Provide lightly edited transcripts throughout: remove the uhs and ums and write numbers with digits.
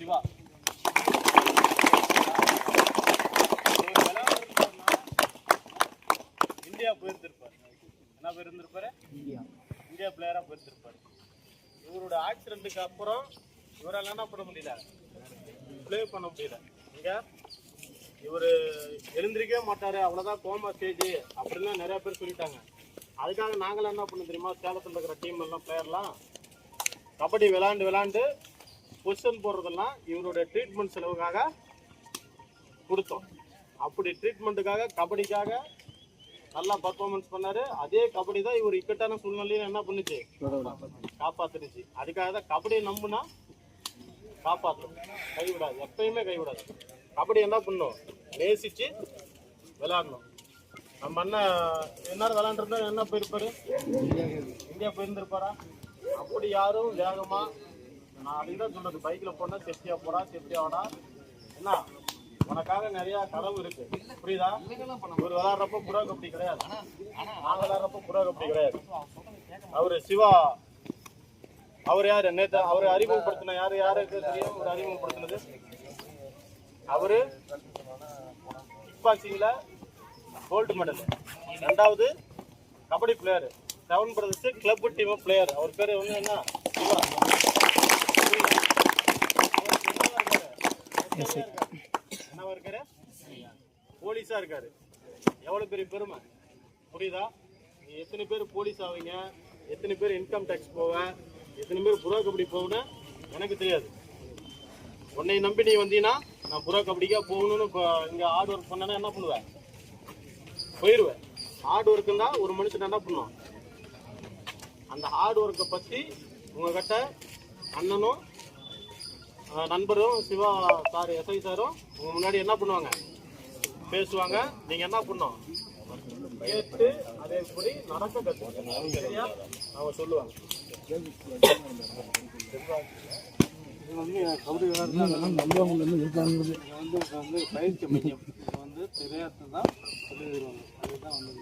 Siva. India போயிருந்திருப்பார். என்ன போயிருந்திருப்பாரு? India பிளேயரா போயிருந்திருப்பாரு. இவரோட ஆக்சிடென்ட்டுக்கு அப்புறம் இவரால் என்ன பண்ண முடியல, பிளே பண்ண முடியல. இங்க இவர் எழுந்திருக்கவே மாட்டாரு, அவ்வளோதான் கோமா ஸ்டேஜ் அப்படின்னு நிறைய பேர் சொல்லிட்டாங்க. அதுக்காக நாங்களாம் என்ன பண்ண தெரியுமா, சேலத்தில் இருக்கிற டீம் எல்லாம் பிளேயர்லாம் கபடி விளாண்டு பொசிஷன் போடுறதெல்லாம் இவருடைய ட்ரீட்மெண்ட் செலவுக்காக கொடுத்தோம். அப்படி ட்ரீட்மெண்ட்டுக்காக கபடிக்காக நல்லா பர்ஃபார்மன்ஸ் பண்ணாரு. அதே கபடி தான் இவர் இக்கட்டான சூழ்நிலையில என்ன பண்ணுச்சு, காப்பாத்துருச்சு. அதுக்காக தான் கபடியை நம்புனா காப்பாற்றும், கைவிடாது, எப்பயுமே கைவிடாது. கபடி என்ன பண்ணும், நேசிச்சு விளையாடணும். நம்ம அண்ணன் என்ன விளையாண்டுருந்தா என்ன போயிருப்பாரு, இந்தியா போயிருந்திருப்பாரா? அப்படி யாரும் வேகமா, நான் அதுதான் சொல்றது, பைக்ல போனா சேஃப்டியா போடா, சேஃப்டியா வாடா. என்ன உனக்காக நிறைய கனவு இருக்கு, புரியுதா? இவர் விளையாடுறப்ப புறா கபடி கிடையாது, நான் விளையாடுறப்ப புறா கபடி கிடையாது. அவரு சிவா, அவர் யாரு, நேற்று அவரை அறிமுகப்படுத்தின யாருக்கு தெரியும்? ஒரு அறிமுகப்படுத்தினது அவரு கிக் பாக்ஸிங்ல கோல்டு மெடல், 2வது kabaddi player, 7 brothers club team player. அவர் பேரு வந்து என்ன, சிவா. என்னவா இருக்காரு, போலீஸா இருக்காரு. எவ்வளவு பெரிய பெருமை, புரியுதா? நீ எத்தனை பேர் போலீஸ் ஆவீங்க, எத்தனை பேர் இன்கம் டேக்ஸ் போவேன், எத்தனை பேர் புறா கபடி போகணும் எனக்கு தெரியாது. உன்னை நம்பி நீ வந்தீங்கன்னா நான் புறா கபடிக்கா போகணும்னு இங்க ஹார்ட் ஒர்க் பண்ணேன்னா என்ன பண்ணுவேன், போயிடுவேன். ஹார்ட் ஒர்க்குன்னா ஒரு மனுஷன் என்ன பண்ணுவான், அந்த ஹார்ட் ஒர்க்கை பற்றி உங்ககிட்ட அண்ணனும் நண்பரும் சிவா சார், எஸ்ஐ சாரும் உங்க முன்னாடி என்ன பண்ணுவாங்க, பேசுவாங்க. நீங்க என்ன பண்ணோம், கேட்டு அதேபடி நடக்க கற்றுக்கணும், சரியா? அவங்க சொல்லுவாங்க. இது வந்து கபடி விளையாடுறது வந்து பயிற்சி மையம், இது வந்து தெரியாத தான் சொல்லி தருவாங்க. அதுதான் வந்து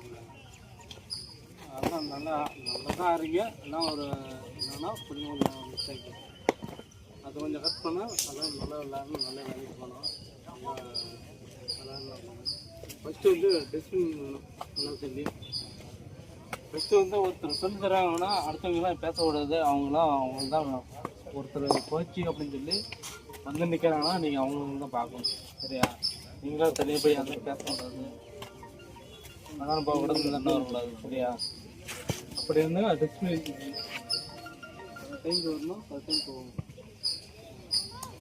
அதெல்லாம் நல்லதாக இருங்க. எல்லாம் ஒரு என்னன்னா கொஞ்சம் மிஸ்டேக், அது கொஞ்சம் கட் பண்ணால் அதெல்லாம் நல்லா விளையாடணும், நல்லா வேலைக்கு போகணும், நல்லா விளையாடணும். ஃபஸ்ட்டு வந்து டெஸ்டிங் வேணும், நல்லா சொல்லி. ஃபஸ்ட்டு வந்து ஒருத்தர் சொல்லி தராங்கன்னா அடுத்தவங்களாம் பேசக்கூடாது. அவங்க தான் ஒருத்தர் கோச்சி அப்படின்னு சொல்லி வந்து நிற்கிறாங்கன்னா நீங்கள் அவங்களுக்கு தான் பார்க்கணும், சரியா? நீங்களும் தனியாக போய் அந்த பேசக்கூடாது, அதான் போகக்கூடாது, தண்டை வரக்கூடாது, சரியா? அப்படி இருந்தால் டெஸ்டிங் டைம் வரணும், அது டைம் போகணும்.